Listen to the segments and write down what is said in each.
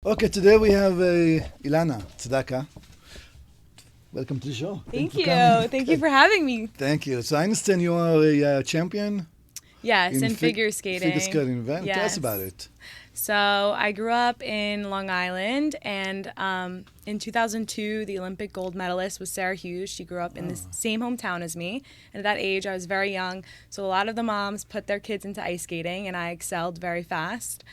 Okay, today we have Ilana Sedaka. Welcome to the show. Thank Thanks you. for coming. Thank you for having me. Thank you. So I understand you are a champion Yes, in fi- figure figure skating. skating event. Tell us Yes. about it. So I grew up in Long Island, and in 2002, the Olympic gold medalist was Sarah Hughes. She grew up in the same hometown as me. And at that age, I was very young. So a lot of the moms put their kids into ice skating, and I excelled very fast.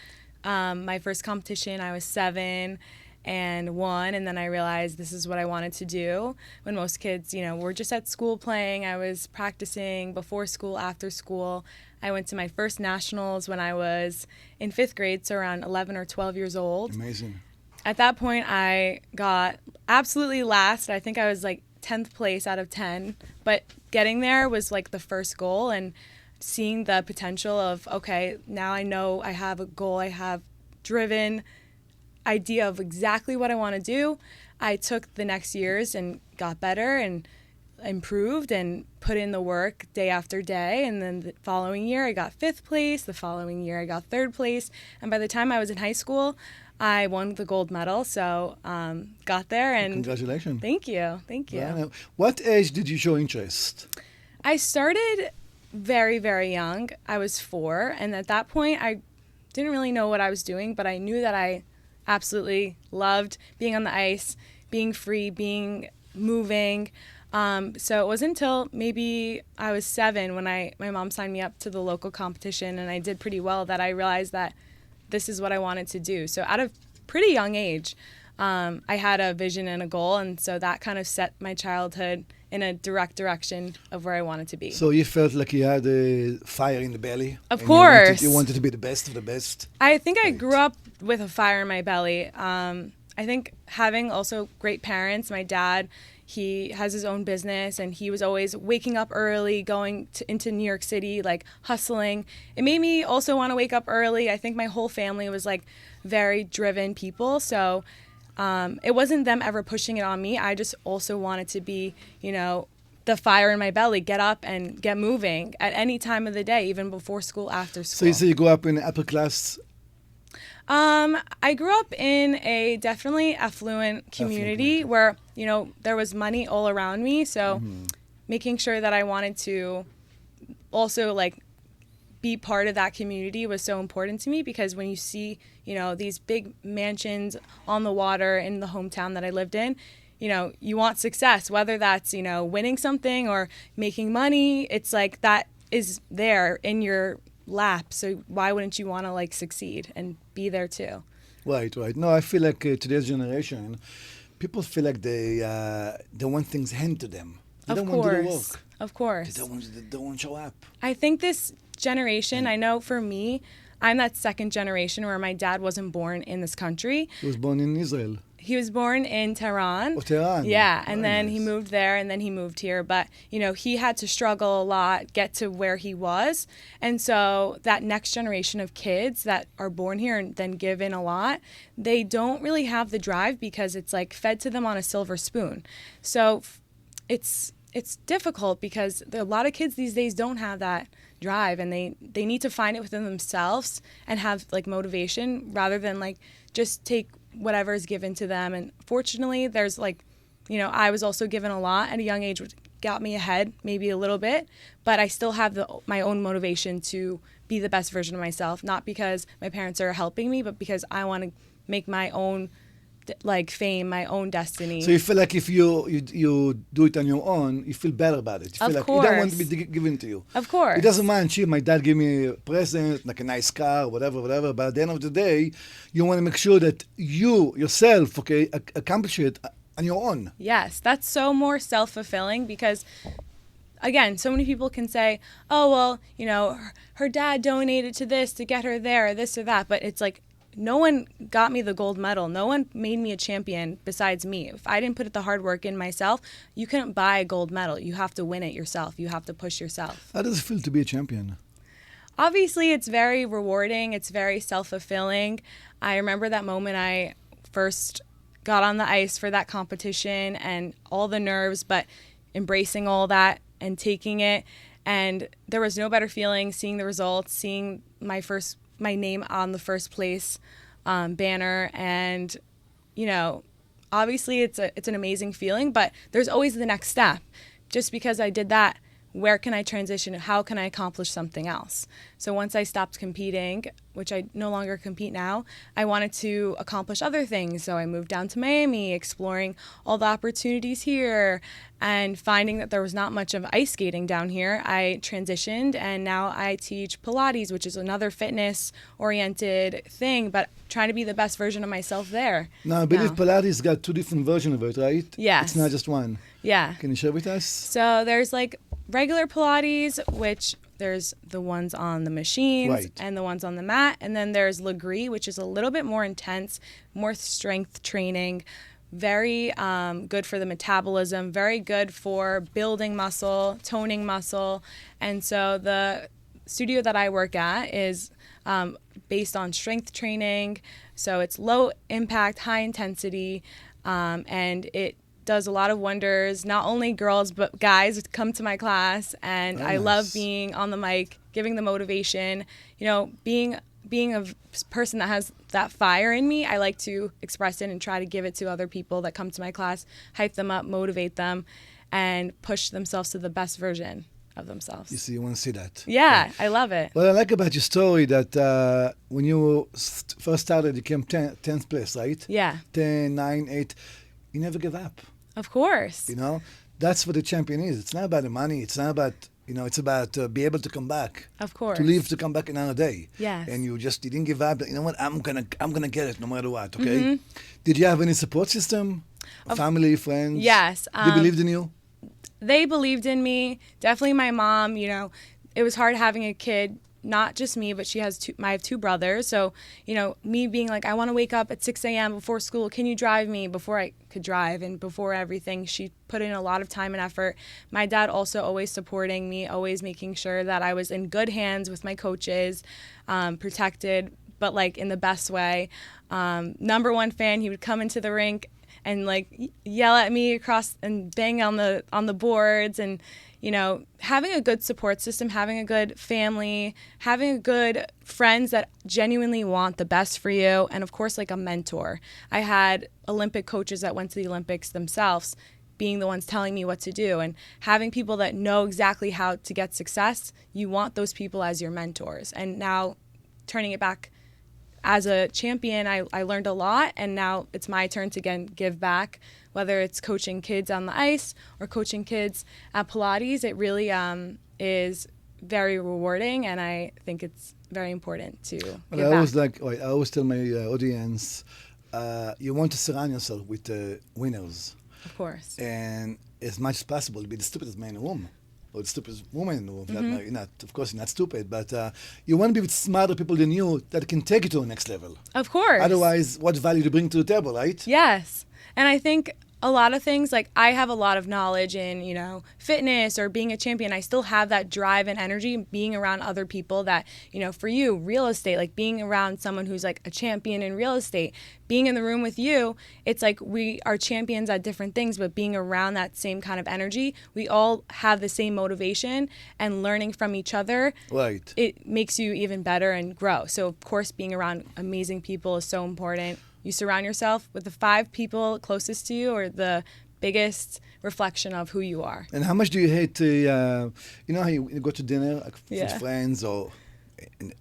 My first competition, I was 7 and won, and then I realized this is what I wanted to do. When most kids, were just at school playing, I was practicing before school, after school. I went to my first nationals when I was in 5th grade, so around 11 or 12 years old. Amazing. At that point, I got absolutely last. I think I was like 10th place out of 10, but getting there was like the first goal, and seeing the potential of, okay, now I know I have a goal, I have driven idea of exactly what I want to do. I took the next years and got better and improved and put in the work day after day. And then the following year I got 5th place. The following year I got 3rd place. And by the time I was in high school, I won the gold medal. So got there, and Congratulations. thank you. Thank you. Wow. What age did you show interest? I started very, very young. I was 4, and at that point I didn't really know what I was doing, but I knew that I absolutely loved being on the ice, being free, being moving. So it wasn't until maybe I was 7 when my mom signed me up to the local competition, and I did pretty well, that I realized that this is what I wanted to do. So at a pretty young age, I had a vision and a goal, and so that kind of set my childhood in a direct direction of where I wanted to be. So you felt like you had a fire in the belly? Of and course. You wanted to be the best of the best? I think I Right. grew up with a fire in my belly. I think having also great parents. My dad, he has his own business, and he was always waking up early, going into New York City, like hustling. It made me also want to wake up early. I think my whole family was like very driven people. So it wasn't them ever pushing it on me. I just also wanted to be, the fire in my belly, get up and get moving at any time of the day, even before school, after So school. you say you grew up in upper class? I grew up in a definitely affluent community where, there was money all around me. So making sure that I wanted to also like be part of that community was so important to me, because when you see, these big mansions on the water in the hometown that I lived in, you want success, whether that's, winning something or making money. It's like that is there in your lap. So why wouldn't you want to like succeed and be there too? Right. No, I feel like today's generation, people feel like they want things handed to them. They Of don't want to do the course. work. Of course. They don't want to show up. I think this generation, I know for me, I'm that second generation where my dad wasn't born in this country. He was born in Israel. He was born in Tehran. Oh, Tehran. Yeah, and Very then he nice. moved there, and then he moved here. But, he had to struggle a lot, get to where he was. And so that next generation of kids that are born here and then give in a lot, they don't really have the drive, because it's like fed to them on a silver spoon. So it's difficult, because a lot of kids these days don't have that drive, and they need to find it within themselves and have like motivation, rather than like just take whatever is given to them. And fortunately, there's like, I was also given a lot at a young age, which got me ahead maybe a little bit, but I still have my own motivation to be the best version of myself, not because my parents are helping me, but because I want to make my own like fame, my own destiny. So you feel like if you do it on your own, you feel better about it. You feel Of like you don't want to course. be given to you. Of course. It doesn't matter. Gee, my dad gave me a present, like a nice car, whatever. But at the end of the day, you want to make sure that you yourself, accomplish it on your own. Yes, that's so more self-fulfilling, because again, so many people can say, oh, well, her dad donated to this to get her there, this or that. But it's like, no one got me the gold medal. No one made me a champion besides me. If I didn't put the hard work in myself, you couldn't buy a gold medal. You have to win it yourself. You have to push yourself. How does it feel to be a champion? Obviously, it's very rewarding. It's very self-fulfilling. I remember that moment I first got on the ice for that competition, and all the nerves, but embracing all that and taking it. And there was no better feeling seeing the results, seeing my name on the first place banner. And, you know, obviously it's an amazing feeling, but there's always the next step. Just because I did that, where can I transition? How can I accomplish something else? So once I stopped competing, which I no longer compete now, I wanted to accomplish other things. So I moved down to Miami, exploring all the opportunities here, and finding that there was not much of ice skating down here. I transitioned, and now I teach Pilates, which is another fitness-oriented thing, but trying to be the best version of myself there. Now, I believe Pilates got 2 different versions of it, right? Yes. It's not just one. Yeah. Can you share with us? So there's like regular Pilates, which there's the ones on the machines Right. and the ones on the mat. And then there's Legree, which is a little bit more intense, more strength training, very good for the metabolism, very good for building muscle, toning muscle. And so the studio that I work at is based on strength training. So it's low impact, high intensity, and it does a lot of wonders. Not only girls, but guys come to my class, and I love being on the mic, giving the motivation. You know, being a person that has that fire in me, I like to express it and try to give it to other people that come to my class, hype them up, motivate them, and push themselves to the best version of themselves. You see, you want to see that. Yeah, I love it. What I like about your story that when you first started, you came 10th place, right? Yeah. 10, 9, 8. You never give up. Of course. You know, that's what a champion is. It's not about the money. It's not about, you know, it's about be able to come back. Of course. To live to come back another day. Yes. And you didn't give up. You know what? I'm gonna get it no matter what. Okay. Did you have any support system? Family, friends? Yes. They believed in you. They believed in me. Definitely my mom. You know, it was hard having a kid. Not just me, but I have 2 brothers. So, you know, me being like, I want to wake up at 6 a.m. before school. Can you drive me? Before I could drive and before everything, she put in a lot of time and effort. My dad also always supporting me, always making sure that I was in good hands with my coaches, protected, but like in the best way. Number 1 fan, he would come into the rink and like yell at me across and bang on the boards. And you know, having a good support system, having a good family, having good friends that genuinely want the best for you, and of course, like a mentor. I had Olympic coaches that went to the Olympics themselves, being the ones telling me what to do, and having people that know exactly how to get success. You want those people as your mentors. And now, turning it back, as a champion, I learned a lot, and now it's my turn to again give back. Whether it's coaching kids on the ice or coaching kids at Pilates, it really is very rewarding, and I think it's very important to give back. I always tell my audience, you want to surround yourself with winners. Of course. And as much as possible, be the stupidest man in the room. Or the stupidest woman in the room. Of course, you're not stupid, but you want to be with smarter people than you that can take you to the next level. Of course. Otherwise, what value do you bring to the table, right? Yes. And I think a lot of things, like I have a lot of knowledge in, you know, fitness or being a champion. I still have that drive and energy being around other people that, you know, for you, real estate, like being around someone who's like a champion in real estate, being in the room with you, it's like we are champions at different things, but being around that same kind of energy, we all have the same motivation, and learning from each other, right, it makes you even better and grow. So of course, being around amazing people is so important. You surround yourself with the 5 people closest to you, or the biggest reflection of who you are. And how much do you hate you know how you go to dinner with friends or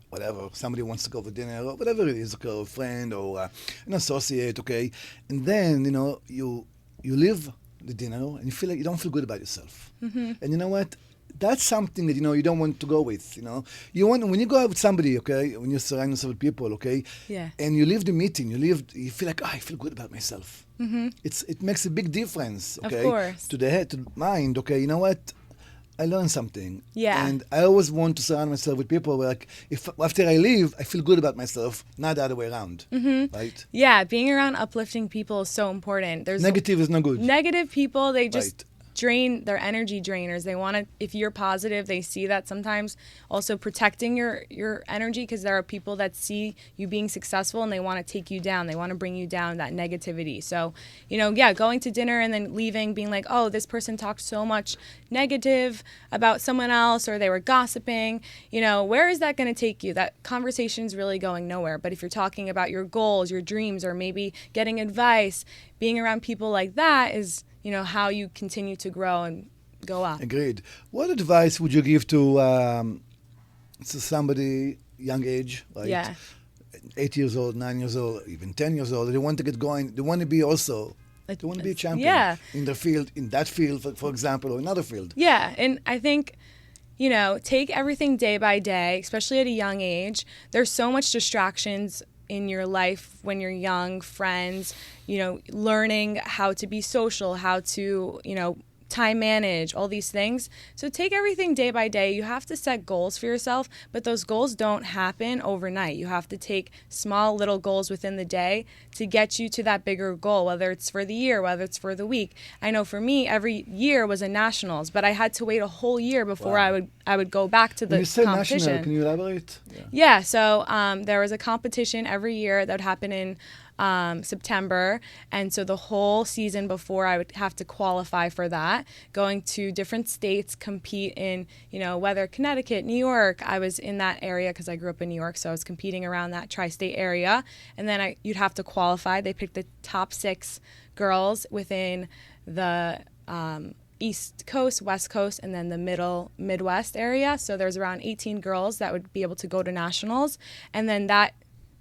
whatever, somebody wants to go for dinner or whatever it is, okay, a friend or an associate, okay, and then, you know, you leave the dinner and you feel like you don't feel good about yourself. And you know what? That's something that, you know, you don't want to go with, you know. You want, when you go out with somebody, okay, when you surround yourself with people, okay, and you leave the meeting, you feel like, I feel good about myself. It makes a big difference, okay, of course, to the head, to the mind, okay, you know what? I learned something. Yeah. And I always want to surround myself with people where, like, if after I leave, I feel good about myself, not the other way around, right? Yeah, being around uplifting people is so important. There's negative is no good. Negative people, they just drain, they're energy drainers. They want to, if you're positive, they see that sometimes. Also protecting your energy, because there are people that see you being successful and they want to take you down. They want to bring you down, that negativity. So, going to dinner and then leaving being like, oh, this person talked so much negative about someone else, or they were gossiping, where is that going to take you? That conversation's really going nowhere. But if you're talking about your goals, your dreams, or maybe getting advice, being around people like that is, how you continue to grow and go up. Agreed. What advice would you give to somebody young age, like 8 years old, 9 years old, even 10 years old? They want to get going. They want to be also. They want to be a champion in the field, in that field, for example, or another field. Yeah, and I think, take everything day by day, especially at a young age. There's so much distractions in your life when you're young, friends, learning how to be social, how to, time manage, all these things. So take everything day by day. You have to set goals for yourself, but those goals don't happen overnight. You have to take small little goals within the day to get you to that bigger goal, whether it's for the year, whether it's for the week. I know for me, every year was a nationals, but I had to wait a whole year before I would go back to the when you say competition. National, can you elaborate? Yeah, so there was a competition every year that would happen in September, and so the whole season before I would have to qualify for that, going to different states, compete in, whether Connecticut, New York. I was in that area because I grew up in New York, so I was competing around that tri-state area, and then you'd have to qualify. They picked the top 6 girls within the East Coast, West Coast, and then the Midwest area. So there's around 18 girls that would be able to go to nationals, and then that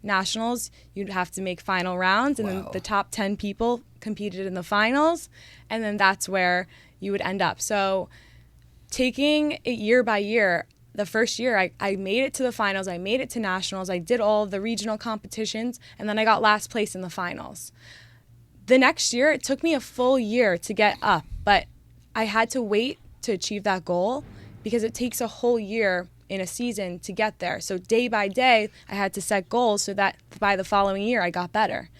nationals, you'd have to make final rounds, and then the top 10 people competed in the finals, and then that's where you would end up. So taking it year by year, the first year I made it to the finals, I made it to nationals, I did all of the regional competitions, and then I got last place in the finals. The next year, it took me a full year to get up, but I had to wait to achieve that goal because it takes a whole year in a season to get there. So day by day, I had to set goals so that by the following year, I got better.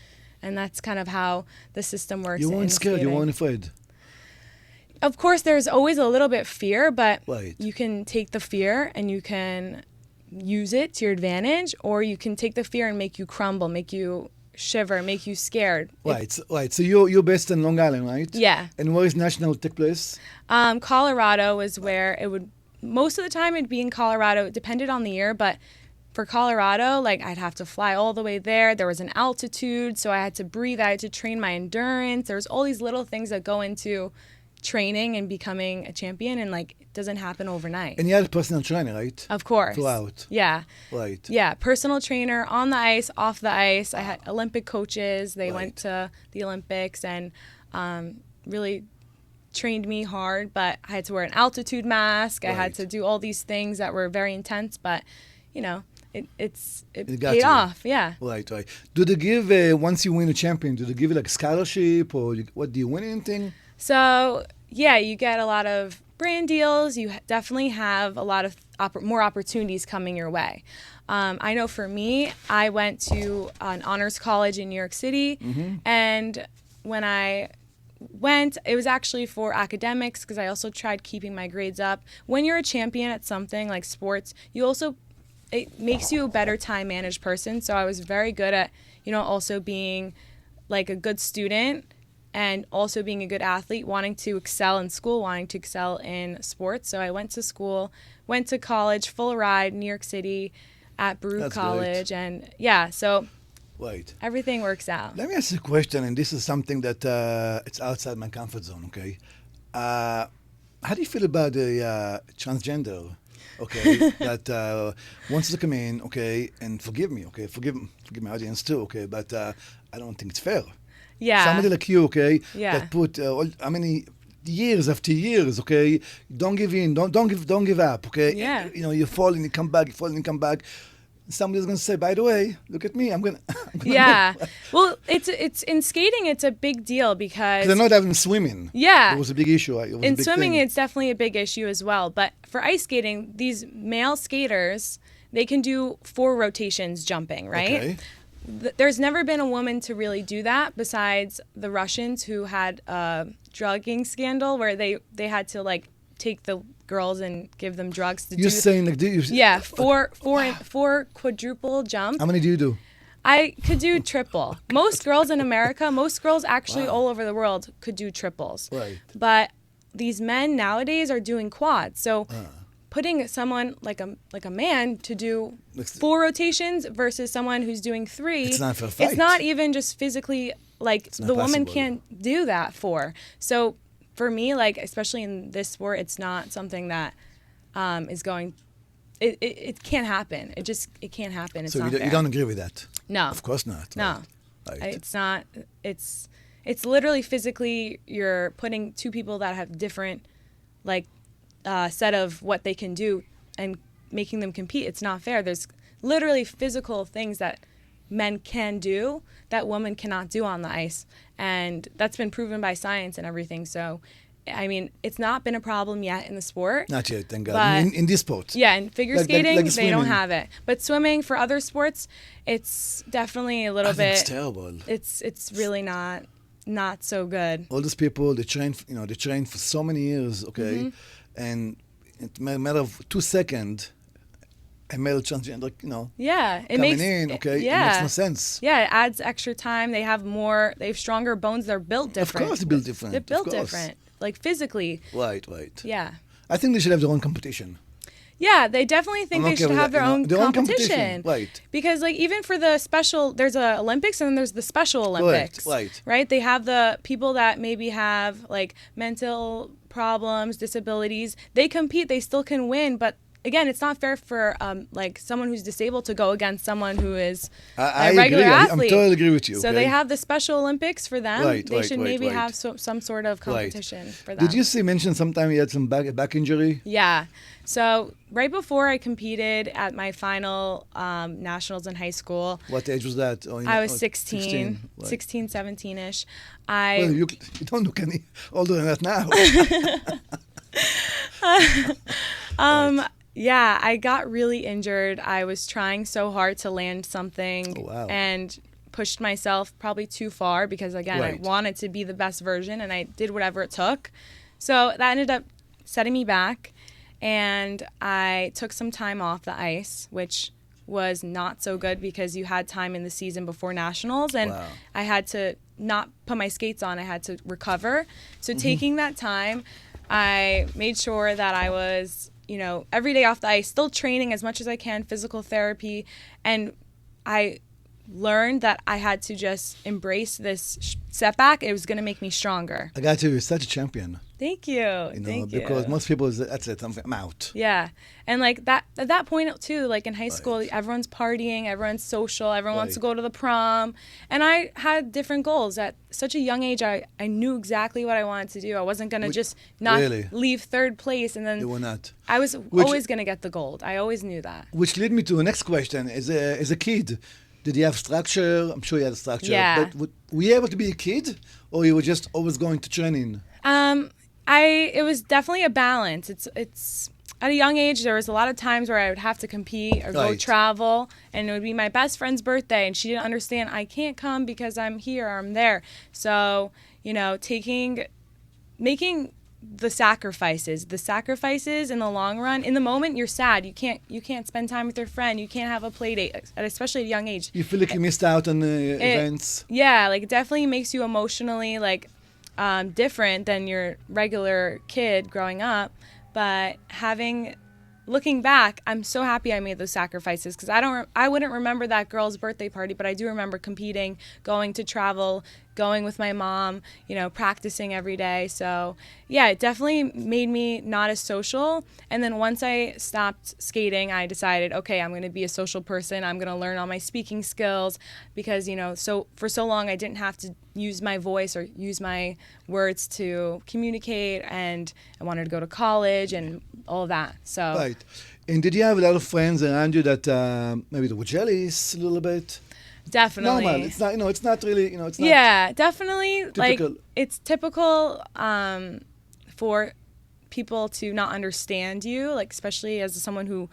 And that's kind of how the system works. You weren't scared, you weren't afraid. Of course, there's always a little bit fear, but you can take the fear and you can use it to your advantage, or you can take the fear and make you crumble, make you shiver, make you scared. Right. So you're based in Long Island, right? Yeah. And where is national take place? Colorado is where it would. Most of the time it'd be in Colorado. It depended on the year, but for Colorado, I'd have to fly all the way there. There was an altitude, so I had to breathe. I had to train my endurance. There's all these little things that go into training and becoming a champion, and it doesn't happen overnight. And you had a personal trainer, right? Of course. Throughout. Yeah. Right. Yeah, personal trainer on the ice, off the ice. I had Olympic coaches. They went to the Olympics and really trained me hard, but I had to wear an altitude mask. I had to do all these things that were very intense, but it paid off. Yeah. Right. Do they give once you win a champion? Do they give you a scholarship, or what? Do you win anything? So yeah, you get a lot of brand deals. You definitely have a lot of more opportunities coming your way. I know for me, I went to an honors college in New York City, and when I went, it was actually for academics because I also tried keeping my grades up. When you're a champion at something like sports, it makes you a better time managed person. So I was very good at, also being a good student and also being a good athlete, wanting to excel in school, wanting to excel in sports. So I went to school, went to college, full ride, New York City at Baruch College. Great. And yeah, so everything works out. Let me ask you a question, and this is something that it's outside my comfort zone, okay? How do you feel about the transgender, okay, that wants to come in, okay, and forgive me, okay, forgive my audience too, okay, but I don't think it's fair. Yeah. Somebody like you, okay, that put how many years after years, okay, don't give in, don't give up, okay? Yeah. You fall and you come back, you fall and you come back. Somebody's going to say, by the way, look at me, I'm going to yeah. Well, it's in skating, it's a big deal because they're not having swimming. Yeah. It was a big issue. In swimming, it's definitely a big issue as well. But for ice skating, these male skaters, they can do 4 rotations jumping, right? Okay. there's never been a woman to really do that besides the Russians who had a drugging scandal where they had to like take the girls and give them drugs to You're saying like, yeah, four quadruple jumps. How many do you do? I could do triple. Most girls in America, most girls actually all over the world could do triples. Right. But these men nowadays are doing quads. So putting someone like a man to do 4 rotations versus someone who's doing 3, it's not for a fight. It's not even just physically like the woman can't do that for. So for me, like especially in this sport, it's not something that is going. It can't happen. It can't happen. It's so not you fair. don't agree with that? No. Of course not. No. Right. It's not. It's literally physically you're putting 2 people that have different like set of what they can do and making them compete. It's not fair. There's literally physical things that men can do that women cannot do on the ice, and that's been proven by science and everything. So I mean, it's not been a problem yet in the sport. Not yet, thank God. In this sport. Yeah, in figure skating, like they don't have it. But swimming for other sports, it's definitely a little bit. It's terrible. It's really not so good. All these people, they train for so many years, okay, and it's a matter of 2 seconds. A male transgender, yeah, it coming makes in, okay, yeah, it makes no sense. Yeah, it adds extra time. They have stronger bones. They're built different. Of course, they're built different. They're built different, like physically. Right. Yeah. I think they should have their own competition. Yeah, they definitely think they should have their own competition. Right. Because like even for the special, there's a Olympics and then there's the Special Olympics. Right. They have the people that maybe have like mental problems, disabilities. They compete. They still can win, but again, it's not fair for like someone who's disabled to go against someone who is a regular athlete. I totally agree with you. So they have the Special Olympics for them. They should maybe have some sort of competition for them. Did you mention sometime you had some back injury? Yeah. So right before I competed at my final nationals in high school. What age was that? I was 16, 17-ish. Well, you don't look any older than that now. Yeah, I got really injured. I was trying so hard to land something and pushed myself probably too far because, again, I wanted to be the best version and I did whatever it took. So that ended up setting me back, and I took some time off the ice, which was not so good because you had time in the season before nationals, and I had to not put my skates on. I had to recover. So taking that time, I made sure that I was every day off the ice, still training as much as I can, physical therapy. And I learned that I had to just embrace this setback. It was going to make me stronger. I got to, you're such a champion. Thank you. Because most people, that's it, I'm out. Yeah. And like that, at that point too, like in high school, everyone's partying, everyone's social, everyone wants to go to the prom. And I had different goals. At such a young age, I knew exactly what I wanted to do. I wasn't going to just not leave 3rd place. And then you were not. I was always going to get the gold. I always knew that. Which led me to the next question. As a kid, did you have structure? I'm sure you had a structure. Yeah. But were you able to be a kid, or you were just always going to training? It was definitely a balance. It's at a young age, there was a lot of times where I would have to compete or go travel, and it would be my best friend's birthday, and she didn't understand I can't come because I'm here or I'm there. So, making the sacrifices in the long run. In the moment, you're sad. You can't spend time with your friend. You can't have a play date, especially at a young age. You feel like you missed out on the events. Yeah, like it definitely makes you emotionally different than your regular kid growing up. But looking back, I'm so happy I made those sacrifices because I wouldn't remember that girl's birthday party, but I do remember competing, going to travel, going with my mom, practicing every day. So yeah, it definitely made me not as social. And then once I stopped skating, I decided, okay, I'm going to be a social person. I'm going to learn all my speaking skills because, so for so long I didn't have to use my voice or use my words to communicate, and I wanted to go to college and all of that. So right. And did you have a lot of friends around you that maybe they were jealous a little bit? Definitely. Normal. It's not. It's not really. It's not. Yeah, definitely. Typical. Like it's typical for people to not understand you, like especially as someone who,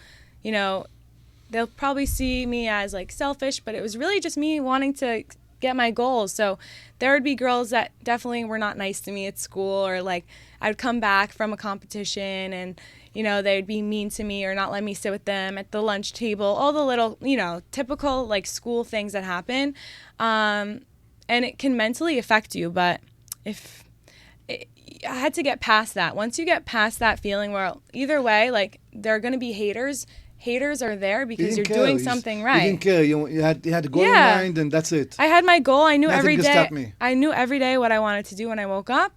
they'll probably see me as like selfish, but it was really just me wanting to get my goals. So there would be girls that definitely were not nice to me at school, or like I'd come back from a competition and, you know, they'd be mean to me or not let me sit with them at the lunch table, all the little, you know, typical like school things that happen. And it can mentally affect you, but I had to get past that. Once you get past that feeling, where either way, like, there are going to be haters. Haters are there because you're doing something right. You didn't care. You had a goal in mind, and that's it. I had my goal. I knew Nothing every could day. stop me. I knew every day what I wanted to do when I woke up,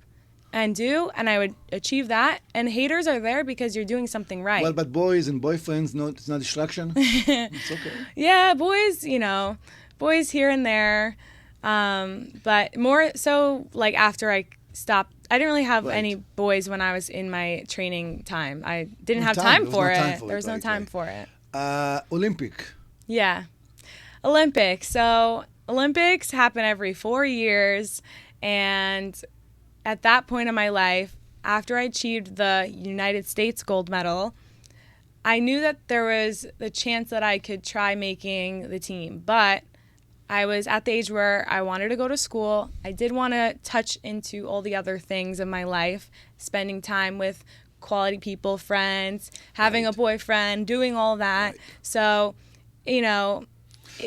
and I would achieve that. And haters are there because you're doing something right. Well, but boys and boyfriends, no, it's not distraction. It's okay. Yeah, boys, you know, boys here and there, but more so like after I stopped. I didn't really have any boys when I was in my training time. I didn't have time for it. There was no time for it. Olympic. Yeah. Olympics. So Olympics happen every 4 years. And at that point in my life, after I achieved the United States gold medal, I knew that there was the chance that I could try making the team. But I was at the age where I wanted to go to school. I did want to touch into all the other things in my life, spending time with quality people, friends, having a boyfriend, doing all that. Right. So, you know,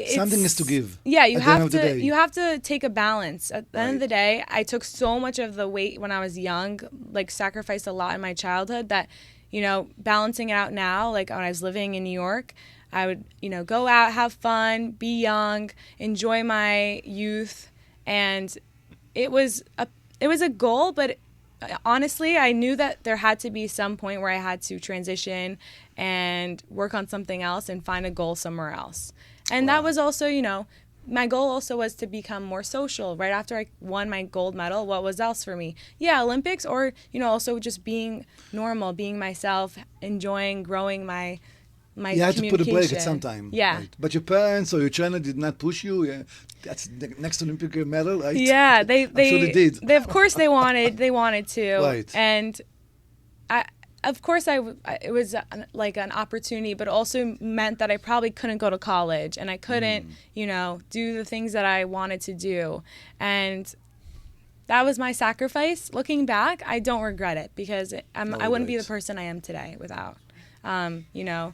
something is to give. Yeah, you have to take a balance. At the end of the day, I took so much of the weight when I was young, like sacrificed a lot in my childhood, that, you know, balancing it out now, like when I was living in New York, I would, you know, go out, have fun, be young, enjoy my youth, and it was a goal, but honestly, I knew that there had to be some point where I had to transition and work on something else and find a goal somewhere else. And that was also, you know, my goal also was to become more social. Right after I won my gold medal, what was else for me? Yeah, Olympics, or, you know, also just being normal, being myself, enjoying, growing my you had to put a break at some time. Yeah. Right? But your parents or your trainer did not push you. Yeah. That's the next Olympic medal, right? Yeah, I'm sure they did. Of course they wanted to. Right. And it was like an opportunity, but also meant that I probably couldn't go to college and I couldn't, you know, do the things that I wanted to do. And that was my sacrifice. Looking back, I don't regret it, because I wouldn't be the person I am today without, you know.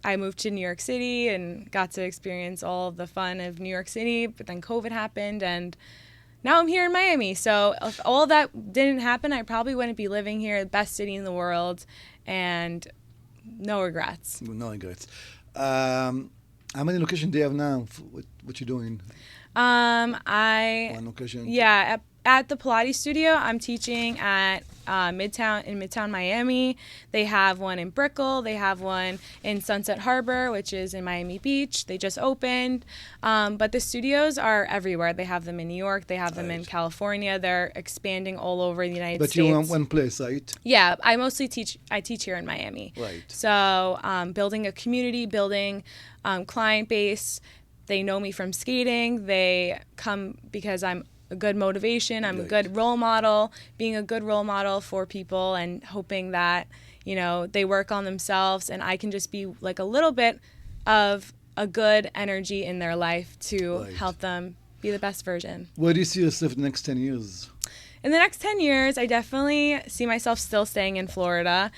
I moved to New York City and got to experience all of the fun of New York City, but then COVID happened, and now I'm here in Miami. So if all that didn't happen, I probably wouldn't be living here, the best city in the world, and no regrets. No regrets. How many locations do you have now? What you doing? One location? Yeah, at the Pilates studio, I'm teaching at Midtown Miami. They have one in Brickell. They have one in Sunset Harbor, which is in Miami Beach. They just opened. But the studios are everywhere. They have them in New York. They have them in California. They're expanding all over the United States. But you want one place, right? Yeah, I teach here in Miami. Right. So building a community, building client base. They know me from skating. They come because I'm a good motivation. I'm a good role model, being a good role model for people and hoping that, you know, they work on themselves and I can just be like a little bit of a good energy in their life to help them be the best version. Where do you see yourself in the next 10 years? In the next 10 years, I definitely see myself still staying in Florida.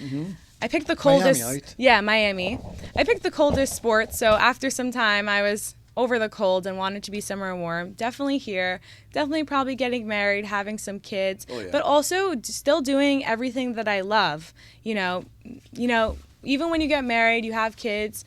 I picked the coldest. Miami, right? Yeah, Miami. I picked the coldest sport, so after some time I was over the cold and wanted to be somewhere warm. Definitely here. Definitely probably getting married, having some kids, but also still doing everything that I love. You know, even when you get married, you have kids,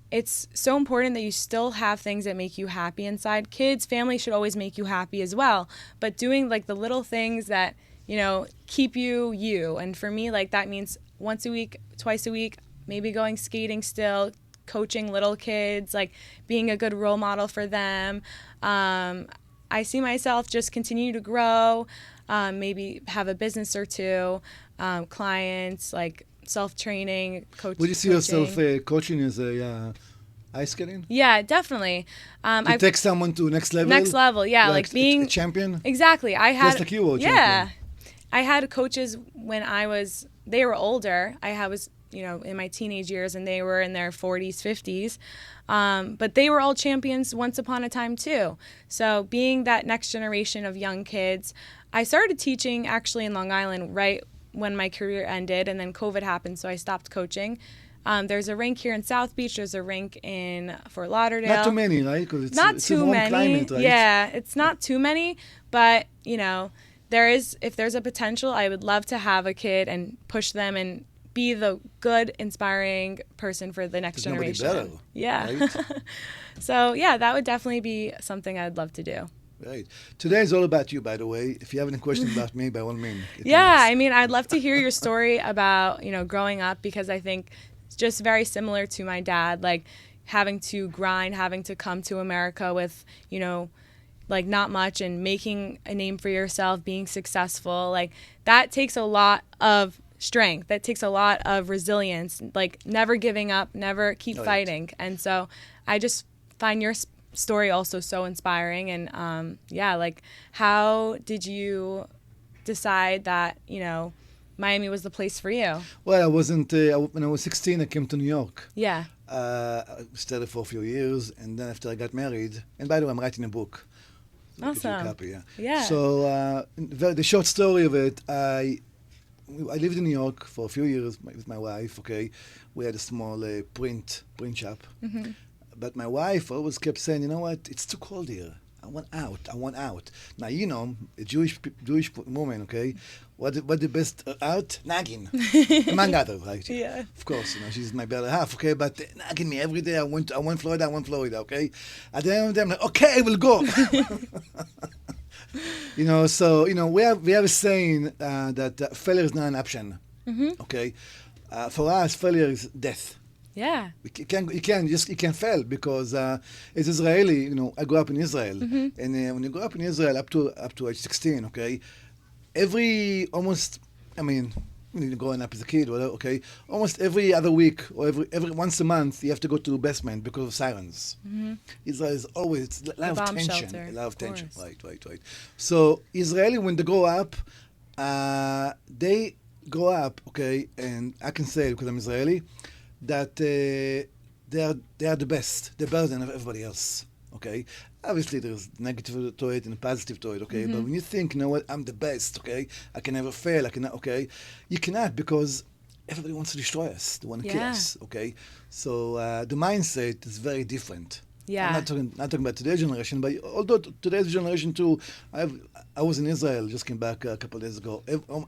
it's so important that you still have things that make you happy inside. Kids, family should always make you happy as well, but doing like the little things that, you know, keep you. And for me, like that means once a week, twice a week, maybe going skating still, coaching little kids, like being a good role model for them. I see myself just continue to grow, maybe have a business or two, clients, like self-training, coaching. Would you see yourself coaching as a ice skating? Yeah, definitely. To take someone to next level? Next level, yeah. Like being a champion? Exactly. Just like you were a champion. I had coaches when they were older. I was in my teenage years, and they were in their 40s, 50s. But they were all champions once upon a time too. So being that next generation of young kids, I started teaching actually in Long Island right when my career ended, and then COVID happened, so I stopped coaching. There's a rink here in South Beach. There's a rink in Fort Lauderdale. Not too many, right? Because it's a warm climate, right? Yeah, it's not too many, but if there's a potential, I would love to have a kid and push them and be the good, inspiring person for the next generation. Nobody better. Yeah. Right? So yeah, that would definitely be something I'd love to do. Right. Today is all about you, by the way. If you have any questions about me, by all means. Yeah, I mean, I'd love to hear your story about, growing up, because I think it's just very similar to my dad, like having to grind, having to come to America with, like not much, and making a name for yourself, being successful. Like that takes a lot of strength. That takes a lot of resilience, like never giving up, never keep fighting. And so I just find your story also so inspiring. And like how did you decide that Miami was the place for you? Well, I wasn't when I was 16 I came to New York. Yeah. I studied for a few years, and then after I got married, and by the way, I'm writing a book. Awesome. Copy, yeah. Yeah. So the short story of it, I lived in New York for a few years with my wife. Okay, we had a small print shop. Mm-hmm. But my wife always kept saying, you know what, it's too cold here. I want out. Now, a Jewish woman, okay, what the best out? Nagging. Among others, right? Yeah. Of course, she's my better half, okay, but nagging me every day. I want Florida, okay? At the end of the day, I'm like, okay, I will go. So, we have a saying that failure is not an option, okay? For us, failure is death. Yeah. You can't fail, because as Israeli, I grew up in Israel, and when you grow up in Israel up to age 16, okay, growing up as a kid, okay, almost every other week or every once a month you have to go to the basement because of sirens. Mm-hmm. Israel is always a lot of tension, shelter, a lot of tension. Right. So Israeli, when they grow up, okay, and I can say it because I'm Israeli, that they are the best. They're better than everybody else. Okay, obviously there's negative to it and positive to it. Okay, but when you think, I'm the best. Okay, I can never fail. Okay, you cannot, because everybody wants to destroy us. They want to kill us. Okay, so the mindset is very different. Yeah. I'm not talking about today's generation, but although today's generation too, I was in Israel, just came back a couple of days ago.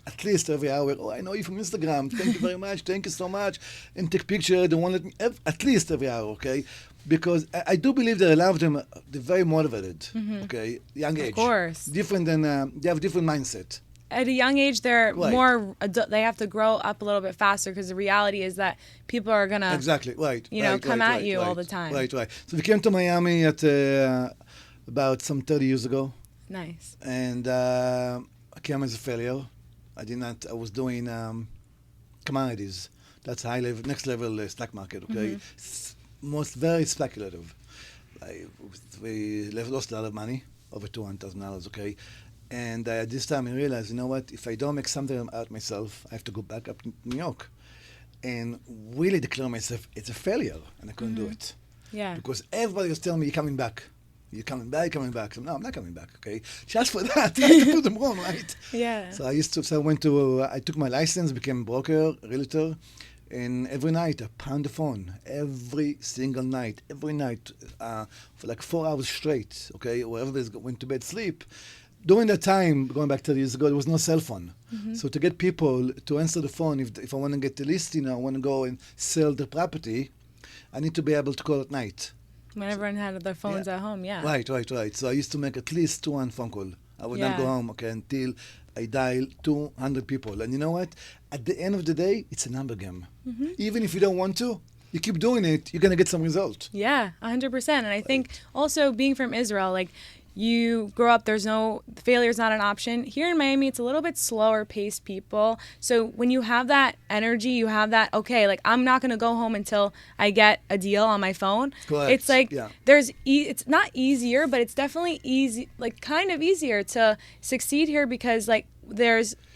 At least every hour, I know you from Instagram. Thank you very much. Thank you so much. And take picture. They want at least every hour, okay? Because I do believe that a lot of them, they're very motivated, okay? Young age. Of course. Different than, they have a different mindset. At a young age, they're more they have to grow up a little bit faster, because the reality is that people are going to come at you all the time. Right. So we came to Miami at about some 30 years ago. Nice. And I came as a failure. I was doing commodities. That's next level stock market, okay? Very speculative. We lost a lot of money, over $200,000, okay? And at this time I realized, if I don't make something out myself, I have to go back up to New York and really declare myself it's a failure, and I couldn't do it. Yeah. Because everybody was telling me, you're coming back. You're coming back. So, no, I'm not coming back, okay? Just for that, I had to put them wrong, right? Yeah. So I took my license, became a broker, a realtor, and every night I pound the phone, every single night, for like 4 hours straight, okay? Or everybody went to bed, sleep. During that time, going back 30 years ago, there was no cell phone. So to get people to answer the phone, if I want to get the listing, I want to go and sell the property, I need to be able to call at night. When everyone had their phones at home, yeah. Right. So I used to make at least 200 phone call. I would not go home, okay, until I dial 200 people. And you know what? At the end of the day, it's a number game. Even if you don't want to, you keep doing it, you're going to get some result. Yeah, 100%. And I think also being from Israel, like, you grow up, failure's not an option. Here in Miami, it's a little bit slower paced people. So when you have that energy, you have that, okay, like, I'm not going to go home until I get a deal on my phone. Correct. It's like, it's not easier, but it's definitely easy, like kind of easier to succeed here, because like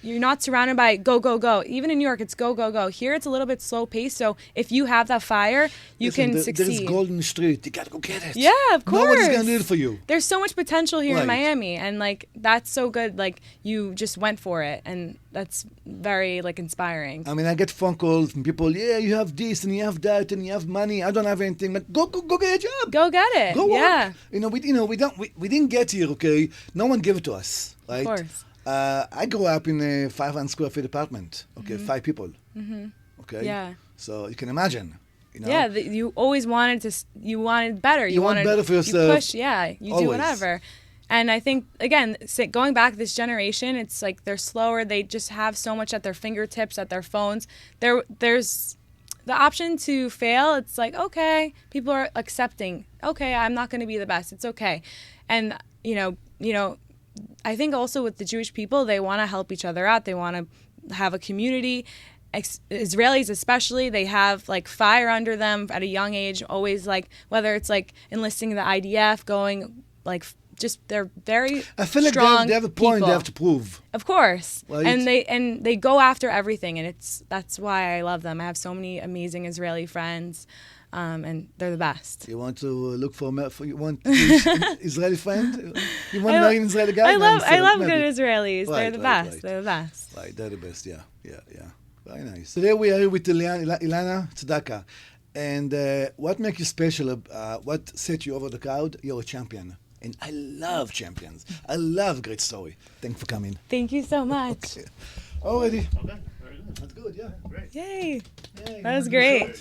you're not surrounded by go, go, go. Even in New York, it's go, go, go. Here, it's a little bit slow paced. So if you have that fire, you can succeed. There's Golden Street. You got to go get it. Yeah, of course. Nobody's going to do it for you. There's so much potential here Right. in Miami. And, like, that's so good. Like, you just went for it. And that's very, like, inspiring. I mean, I get phone calls from people, yeah, you have this and you have that and you have money. I don't have anything. But go get a job. Go get it. Go yeah. work. We didn't get here, okay? No one gave it to us, right? Of course. I grew up in a 500 square feet apartment, okay, 5 people, okay? Yeah. So you can imagine, Yeah, you always wanted you wanted better. You want better for yourself. You push, you do whatever. And I think, again, going back this generation, it's like they're slower. They just have so much at their fingertips, at their phones. There's the option to fail. It's like, okay, people are accepting. Okay, I'm not going to be the best. It's okay. And, I think also with the Jewish people, they want to help each other out. They want to have a community. Israelis especially, they have like fire under them at a young age, always like, whether it's like enlisting the IDF, going like, just they're very I feel like strong they have a point people. they have to prove. Of course. Right? And they go after everything, and that's why I love them. I have so many amazing Israeli friends. And they're the best. You want to look for you want an Israeli friend? You want to marry an Israeli guy? I love good Israelis. Right, they're the right, best. right. They're the best. Right, they're the best. Yeah. Very nice. Today we are here with Ilana Sedaka. And what makes you special? What set you over the crowd? You're a champion. And I love champions. I love great story. Thanks for coming. Thank you so much. Okay. Already. Okay, very good. That's good, yeah. Great. Yay. Yay. That was great.